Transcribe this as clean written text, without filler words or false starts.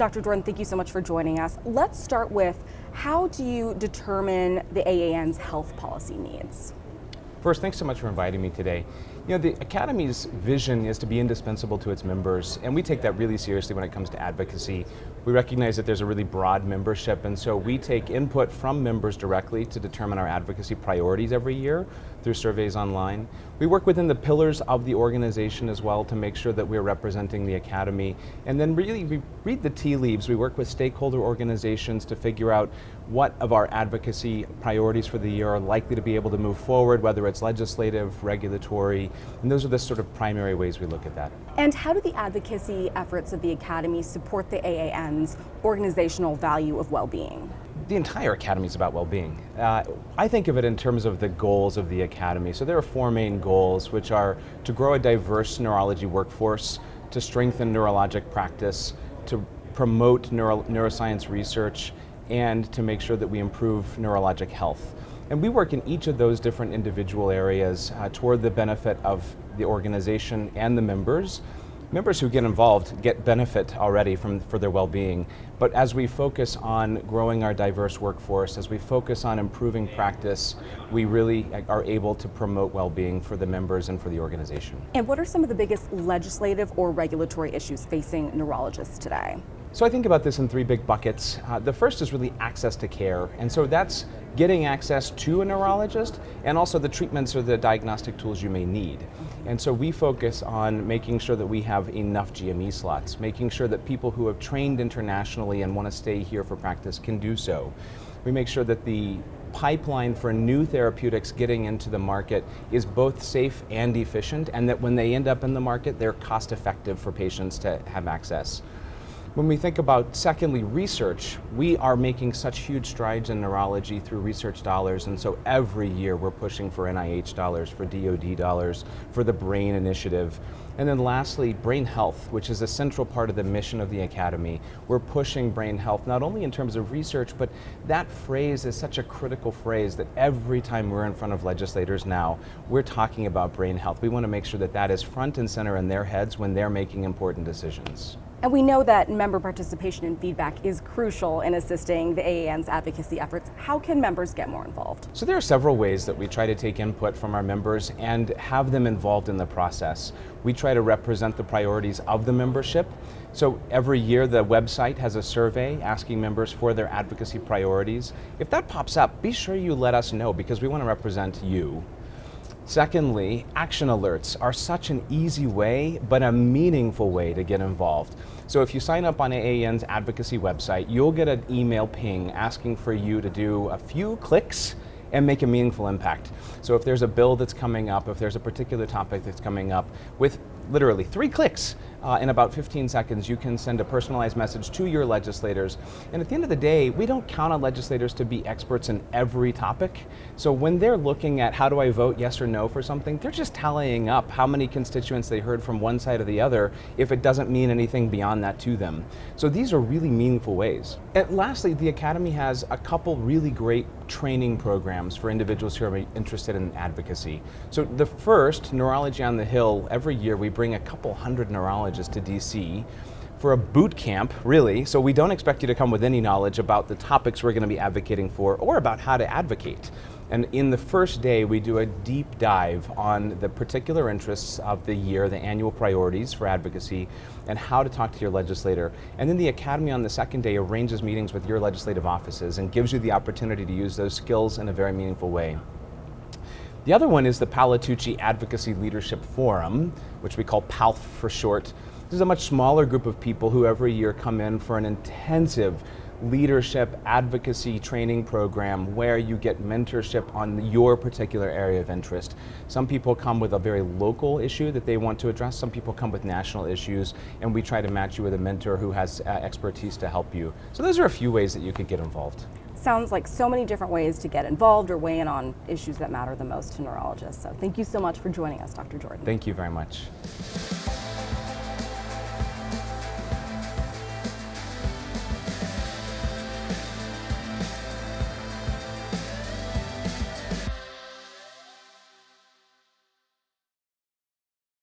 Dr. Jordan, thank you so much for joining us. Let's start with, how do you determine the AAN's health policy needs? First, thanks so much for inviting me today. You know, the Academy's vision is to be indispensable to its members, and we take that really seriously when it comes to advocacy. We recognize that there's a really broad membership, and so we take input from members directly to determine our advocacy priorities every year through surveys online. We work within the pillars of the organization as well to make sure that we're representing the Academy. And then really, we read the tea leaves. We work with stakeholder organizations to figure out what of our advocacy priorities for the year are likely to be able to move forward, whether it's legislative, regulatory, and those are the sort of primary ways we look at that. And how do the advocacy efforts of the Academy support the AAN's organizational value of well-being? The entire Academy is about well-being. I think of it in terms of the goals of the Academy. So there are four main goals, which are to grow a diverse neurology workforce, to strengthen neurologic practice, to promote neuroscience research, and to make sure that we improve neurologic health. And we work in each of those different individual areas toward the benefit of the organization and the members. Members who get involved get benefit already for their well-being, but as we focus on growing our diverse workforce, as we focus on improving practice, we really are able to promote well-being for the members and for the organization. And what are some of the biggest legislative or regulatory issues facing neurologists today? So I think about this in three big buckets. The first is really access to care, and so that's getting access to a neurologist and also the treatments or the diagnostic tools you may need. And so we focus on making sure that we have enough GME slots, making sure that people who have trained internationally and want to stay here for practice can do so. We make sure that the pipeline for new therapeutics getting into the market is both safe and efficient, and that when they end up in the market, they're cost effective for patients to have access. When we think about, secondly, research, we are making such huge strides in neurology through research dollars, and so every year we're pushing for NIH dollars, for DoD dollars, for the BRAIN initiative. And then lastly, brain health, which is a central part of the mission of the Academy. We're pushing brain health, not only in terms of research, but that phrase is such a critical phrase that every time we're in front of legislators now, we're talking about brain health. We want to make sure that that is front and center in their heads when they're making important decisions. And we know that member participation and feedback is crucial in assisting the AAN's advocacy efforts. How can members get more involved? So there are several ways that we try to take input from our members and have them involved in the process. We try to represent the priorities of the membership. So every year the website has a survey asking members for their advocacy priorities. If that pops up, be sure you let us know because we want to represent you. Secondly, action alerts are such an easy way, but a meaningful way to get involved. So if you sign up on AAN's advocacy website, you'll get an email ping asking for you to do a few clicks and make a meaningful impact. So if there's a bill that's coming up, if there's a particular topic that's coming up, with literally 3 clicks in about 15 seconds, you can send a personalized message to your legislators. And at the end of the day, we don't count on legislators to be experts in every topic. So when they're looking at how do I vote yes or no for something, they're just tallying up how many constituents they heard from one side or the other if it doesn't mean anything beyond that to them. So these are really meaningful ways. And lastly, the Academy has a couple really great training programs for individuals who are interested in advocacy. So the first, Neurology on the Hill, every year we bring a couple hundred neurologists to DC for a boot camp, really. So we don't expect you to come with any knowledge about the topics we're going to be advocating for or about how to advocate. And in the first day, we do a deep dive on the particular interests of the year, the annual priorities for advocacy, and how to talk to your legislator. And then the Academy on the second day arranges meetings with your legislative offices and gives you the opportunity to use those skills in a very meaningful way. The other one is the Palatucci Advocacy Leadership Forum, which we call PALF for short. This is a much smaller group of people who every year come in for an intensive leadership advocacy training program where you get mentorship on your particular area of interest. Some people come with a very local issue that they want to address. Some people come with national issues, and we try to match you with a mentor who has expertise to help you. So those are a few ways that you could get involved. Sounds like so many different ways to get involved or weigh in on issues that matter the most to neurologists. So thank you so much for joining us, Dr. Jordan. Thank you very much.